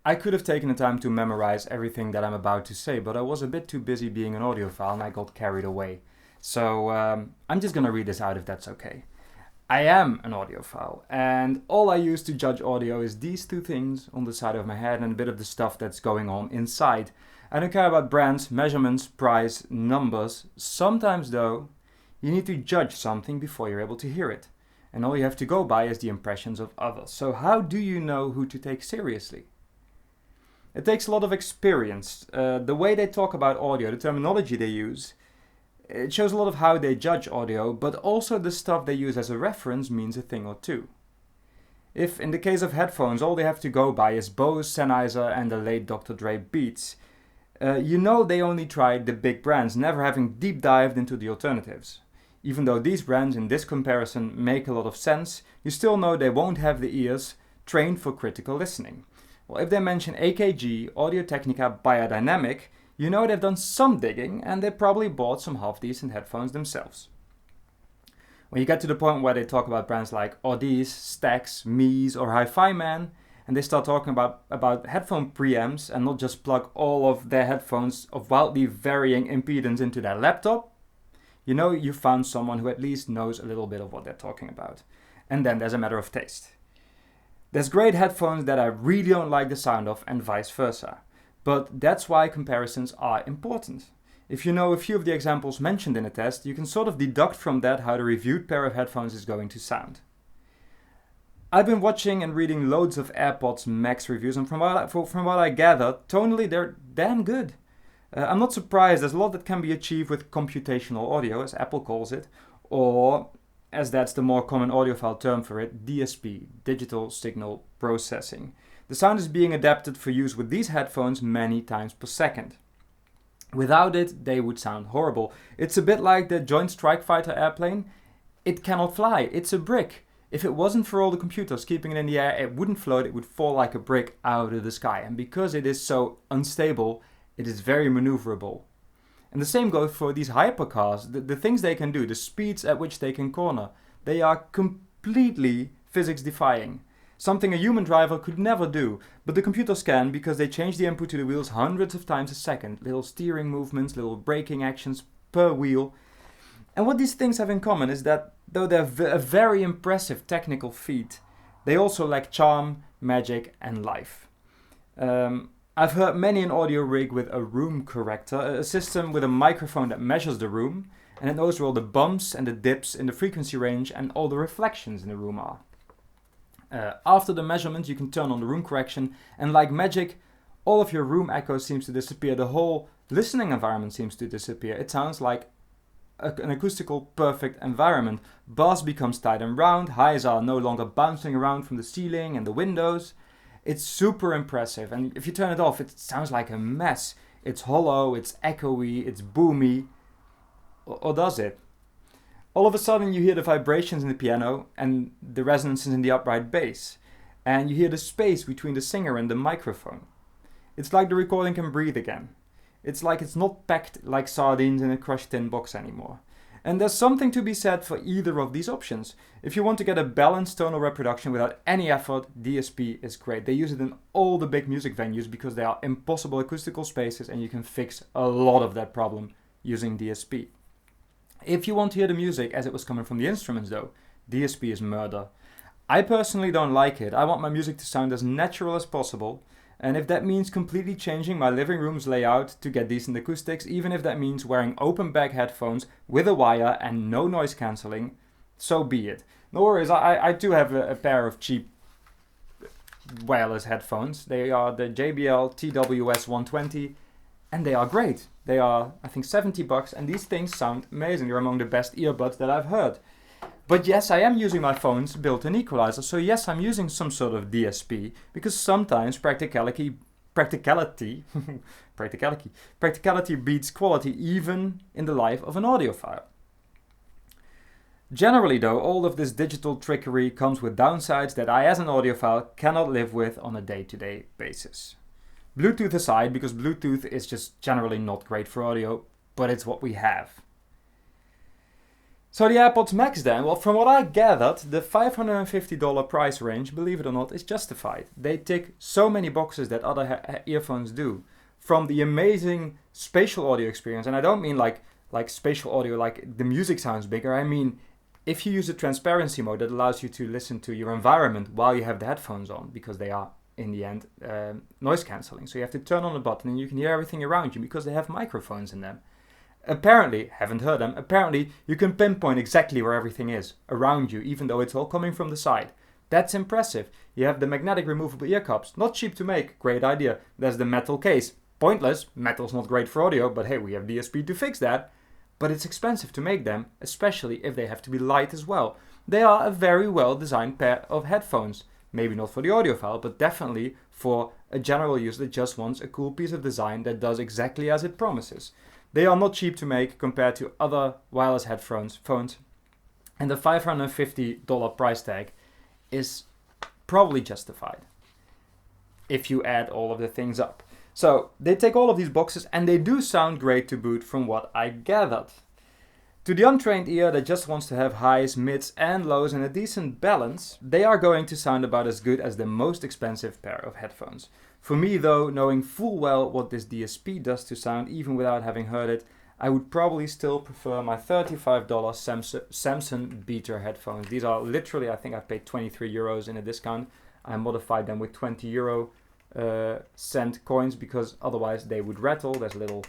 I could have taken the time to memorize everything that I'm about to say, but I was a bit too busy being an audiophile and I got carried away. So I'm just gonna read this out if that's okay. I am an audiophile, and all I use to judge audio is these two things on the side of my head and a bit of the stuff that's going on inside. I don't care about brands, measurements, price, numbers. Sometimes though, you need to judge something before you're able to hear it. And all you have to go by is the impressions of others. So how do you know who to take seriously? It takes a lot of experience. The way they talk about audio, the terminology they use, it shows a lot of how they judge audio, but also the stuff they use as a reference means a thing or two. If, in the case of headphones, all they have to go by is Bose, Sennheiser and the late Dr. Dre Beats, you know they only tried the big brands, never having deep dived into the alternatives. Even though these brands in this comparison make a lot of sense, you still know they won't have the ears trained for critical listening. Well, if they mention AKG, Audio-Technica, Biodynamic, you know they've done some digging and they probably bought some half-decent headphones themselves. When you get to the point where they talk about brands like Audis, Stax, Mies or Hi-Fi Man, and they start talking about headphone preamps and not just plug all of their headphones of wildly varying impedance into their laptop, you know you found someone who at least knows a little bit of what they're talking about. And then there's a matter of taste. There's great headphones that I really don't like the sound of and vice versa. But that's why comparisons are important. If you know a few of the examples mentioned in the test, you can sort of deduct from that how the reviewed pair of headphones is going to sound. I've been watching and reading loads of Airpods Max reviews, and from what I gather, tonally they're damn good. I'm not surprised, there's a lot that can be achieved with computational audio, as Apple calls it, or, as that's the more common audiophile term for it, DSP, Digital Signal Processing. The sound is being adapted for use with these headphones many times per second. Without it, they would sound horrible. It's a bit like the Joint Strike Fighter airplane. It cannot fly, it's a brick. If it wasn't for all the computers keeping it in the air, it wouldn't float, it would fall like a brick out of the sky. And because it is so unstable, it is very maneuverable. And the same goes for these hypercars. The things they can do, the speeds at which they can corner, they are completely physics defying. Something a human driver could never do, but the computers can because they change the input to the wheels hundreds of times a second. Little steering movements, little braking actions per wheel. And what these things have in common is that though they're a very impressive technical feat, they also lack charm, magic and life. I've heard many an audio rig with a room corrector, a system with a microphone that measures the room, and it knows where all the bumps and the dips in the frequency range and all the reflections in the room are. After the measurement, you can turn on the room correction, and like magic, all of your room echo seems to disappear. The whole listening environment seems to disappear. It sounds like an acoustical perfect environment. Bass becomes tight and round, highs are no longer bouncing around from the ceiling and the windows. It's super impressive, and if you turn it off, it sounds like a mess. It's hollow, it's echoey, it's boomy. Or does it? All of a sudden you hear the vibrations in the piano and the resonances in the upright bass. And you hear the space between the singer and the microphone. It's like the recording can breathe again. It's like it's not packed like sardines in a crushed tin box anymore. And there's something to be said for either of these options. If you want to get a balanced tonal reproduction without any effort, DSP is great. They use it in all the big music venues because they are impossible acoustical spaces and you can fix a lot of that problem using DSP. If you want to hear the music as it was coming from the instruments though, DSP is murder. I personally don't like it. I want my music to sound as natural as possible. And if that means completely changing my living room's layout to get decent acoustics, even if that means wearing open back headphones with a wire and no noise cancelling, so be it. No worries, I do have a pair of cheap wireless headphones. They are the JBL TWS 120 and they are great. They are, I think, $70 and these things sound amazing. They're among the best earbuds that I've heard. But yes, I am using my phone's built-in equalizer, so yes, I'm using some sort of DSP, because sometimes practicality beats quality even in the life of an audiophile. Generally though, all of this digital trickery comes with downsides that I as an audiophile cannot live with on a day-to-day basis. Bluetooth aside, because Bluetooth is just generally not great for audio, but it's what we have. So the AirPods Max then, well, from what I gathered, the $550 price range, believe it or not, is justified. They tick so many boxes that other earphones do. From the amazing spatial audio experience, and I don't mean like spatial audio like the music sounds bigger, I mean if you use the transparency mode that allows you to listen to your environment while you have the headphones on, because they are, in the end, noise cancelling. So you have to turn on the button and you can hear everything around you because they have microphones in them. Apparently, haven't heard them, apparently you can pinpoint exactly where everything is around you, even though it's all coming from the side. That's impressive. You have the magnetic removable ear cups, not cheap to make, great idea. There's the metal case, pointless, metal's not great for audio, but hey, we have DSP to fix that. But it's expensive to make them, especially if they have to be light as well. They are a very well designed pair of headphones. Maybe not for the audiophile, but definitely for a general user that just wants a cool piece of design that does exactly as it promises. They are not cheap to make compared to other wireless headphones, and the $550 price tag is probably justified if you add all of the things up. So they take all of these boxes and they do sound great to boot from what I gathered. To the untrained ear that just wants to have highs, mids and lows and a decent balance, they are going to sound about as good as the most expensive pair of headphones. For me though, knowing full well what this DSP does to sound even without having heard it, I would probably still prefer my $35 Samsung Beater headphones. These are literally, I think I've paid 23 euros in a discount. I modified them with 20 euro cent coins because otherwise they would rattle. There's a little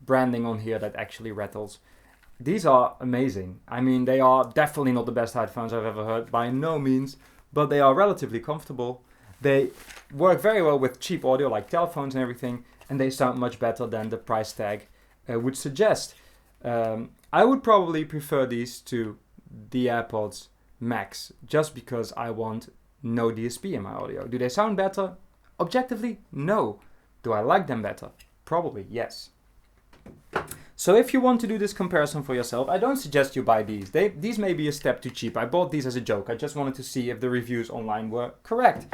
branding on here that actually rattles. These are amazing. I mean, they are definitely not the best headphones I've ever heard, by no means, but they are relatively comfortable. They work very well with cheap audio like telephones and everything, and they sound much better than the price tag would suggest. I would probably prefer these to the AirPods Max just because I want no DSP in my audio. Do they sound better? Objectively, no. Do I like them better? Probably, yes. So if you want to do this comparison for yourself, I don't suggest you buy these. These may be a step too cheap. I bought these as a joke. I just wanted to see if the reviews online were correct.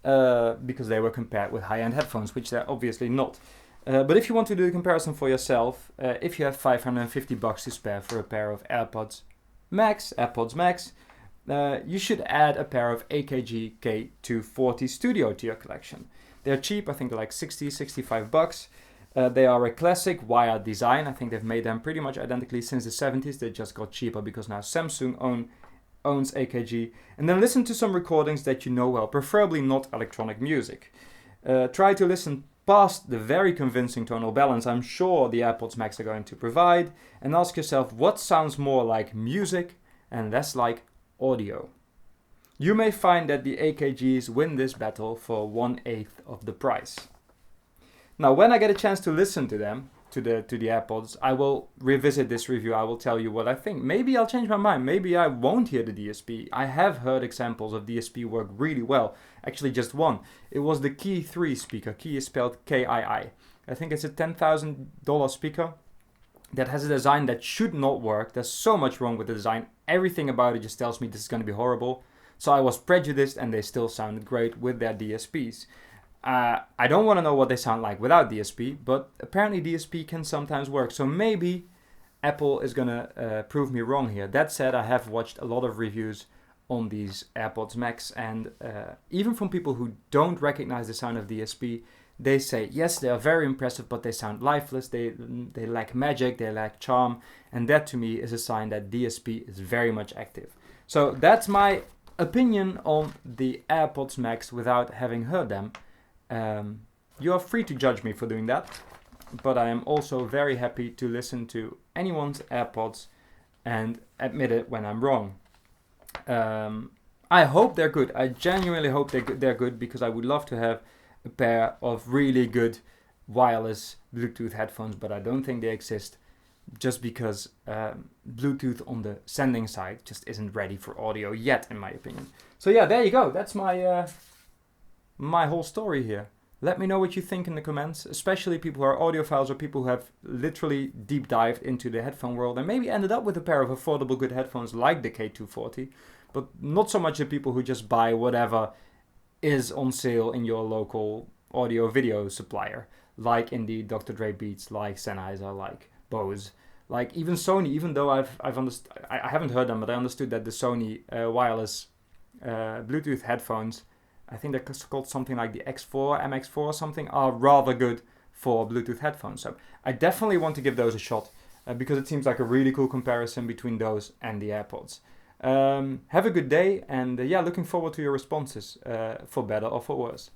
Because they were compared with high-end headphones, which they're obviously not. But if you want to do the comparison for yourself, if you have $550 to spare for a pair of AirPods Max, you should add a pair of AKG K240 Studio to your collection. They're cheap, I think they're like $65. They are a classic wired design. I think they've made them pretty much identically since the 70s. They just got cheaper because now Samsung owns AKG. And then listen to some recordings that you know well, preferably not electronic music. Try to listen past the very convincing tonal balance I'm sure the AirPods Max are going to provide, and ask yourself what sounds more like music and less like audio. You may find that the AKGs win this battle for 1/8 of the price. Now, when I get a chance to listen to them, to the AirPods, I will revisit this review. I will tell you what I think. Maybe I'll change my mind. Maybe I won't hear the DSP. I have heard examples of DSP work really well. Actually, just one. It was the Key 3 speaker. Key is spelled K-I-I. I think it's a $10,000 speaker that has a design that should not work. There's so much wrong with the design. Everything about it just tells me this is going to be horrible. So I was prejudiced and they still sounded great with their DSPs. I don't want to know what they sound like without DSP, but apparently DSP can sometimes work. So maybe Apple is going to prove me wrong here. That said, I have watched a lot of reviews on these AirPods Max, and even from people who don't recognize the sound of DSP, they say, yes, they are very impressive, but they sound lifeless, they lack magic, they lack charm, and that to me is a sign that DSP is very much active. So that's my opinion on the AirPods Max without having heard them. You are free to judge me for doing that, but I am also very happy to listen to anyone's AirPods and admit it when I'm wrong. I hope they're good. I genuinely hope they're good because I would love to have a pair of really good wireless Bluetooth headphones, but I don't think they exist just because Bluetooth on the sending side just isn't ready for audio yet, in my opinion. So yeah, there you go. That's my whole story here. Let me know what you think in the comments, especially people who are audiophiles or people who have literally deep dived into the headphone world and maybe ended up with a pair of affordable good headphones like the K240, but not so much the people who just buy whatever is on sale in your local audio video supplier, like indeed Dr. Dre Beats, like Sennheiser, like Bose, Like even Sony, even though I haven't heard them, but I understood that the Sony wireless Bluetooth headphones, I think they're called something like the X4, MX4 or something, are rather good for Bluetooth headphones. So I definitely want to give those a shot because it seems like a really cool comparison between those and the AirPods. Have a good day, and looking forward to your responses for better or for worse.